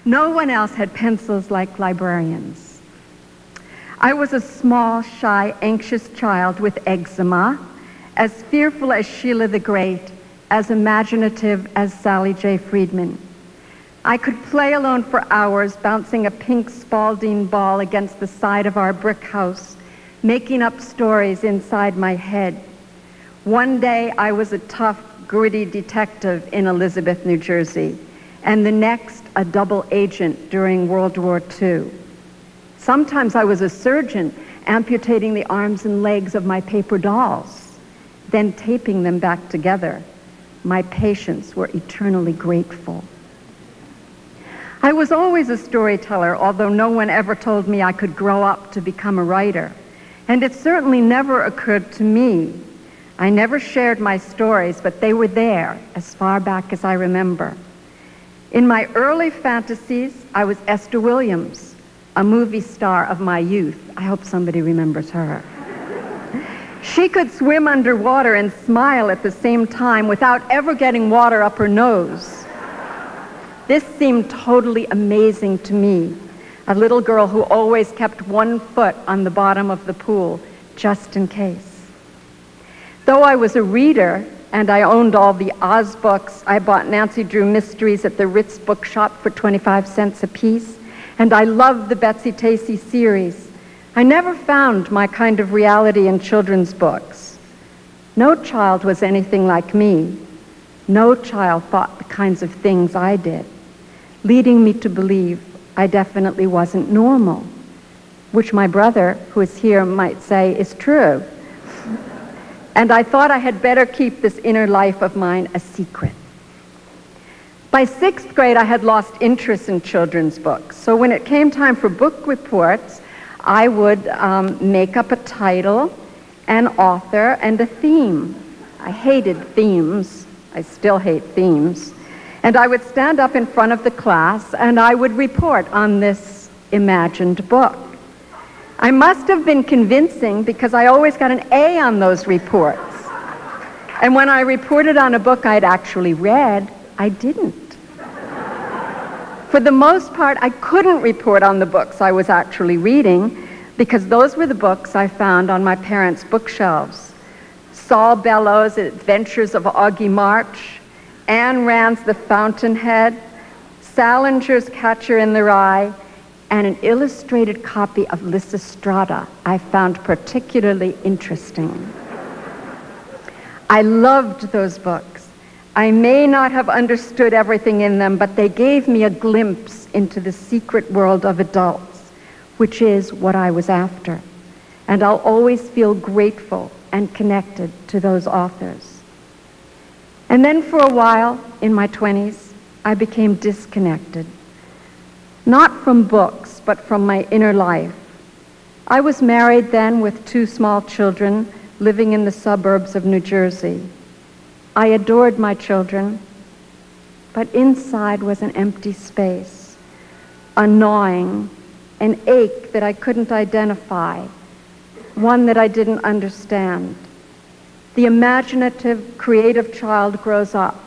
No one else had pencils like librarians. I was a small, shy, anxious child with eczema, as fearful as Sheila the Great, as imaginative as Sally J. Friedman. I could play alone for hours, bouncing a pink Spalding ball against the side of our brick house, making up stories inside my head. One day, I was a tough, gritty detective in Elizabeth, New Jersey, and the next, a double agent during World War II. Sometimes I was a surgeon, amputating the arms and legs of my paper dolls, then taping them back together. My patients were eternally grateful. I was always a storyteller, although no one ever told me I could grow up to become a writer. And it certainly never occurred to me. I never shared my stories, but they were there as far back as I remember. In my early fantasies, I was Esther Williams, a movie star of my youth. I hope somebody remembers her. She could swim underwater and smile at the same time without ever getting water up her nose. This seemed totally amazing to me, a little girl who always kept one foot on the bottom of the pool, just in case. Though I was a reader, and I owned all the Oz books, I bought Nancy Drew mysteries at the Ritz bookshop for 25 cents a piece, and I loved the Betsy Tacy series. I never found my kind of reality in children's books. No child was anything like me. No child thought the kinds of things I did, leading me to believe I definitely wasn't normal, which my brother, who is here, might say is true. And I thought I had better keep this inner life of mine a secret. By 6th grade, I had lost interest in children's books. So when it came time for book reports, I would make up a title, an author, and a theme. I hated themes. I still hate themes. And I would stand up in front of the class and I would report on this imagined book. I must have been convincing because I always got an A on those reports. And when I reported on a book I'd actually read, I didn't. For the most part, I couldn't report on the books I was actually reading because those were the books I found on my parents' bookshelves. Saul Bellows' Adventures of Augie March, Ayn Rand's The Fountainhead, Salinger's Catcher in the Rye, and an illustrated copy of Lysistrata I found particularly interesting. I loved those books. I may not have understood everything in them, but they gave me a glimpse into the secret world of adults, which is what I was after. And I'll always feel grateful and connected to those authors. And then for a while, in my 20s, I became disconnected. Not from books, but from my inner life. I was married then with 2 small children living in the suburbs of New Jersey. I adored my children, but inside was an empty space, a gnawing, an ache that I couldn't identify, one that I didn't understand. The imaginative, creative child grows up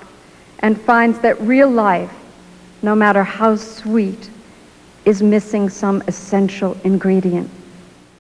and finds that real life, no matter how sweet, is missing some essential ingredient.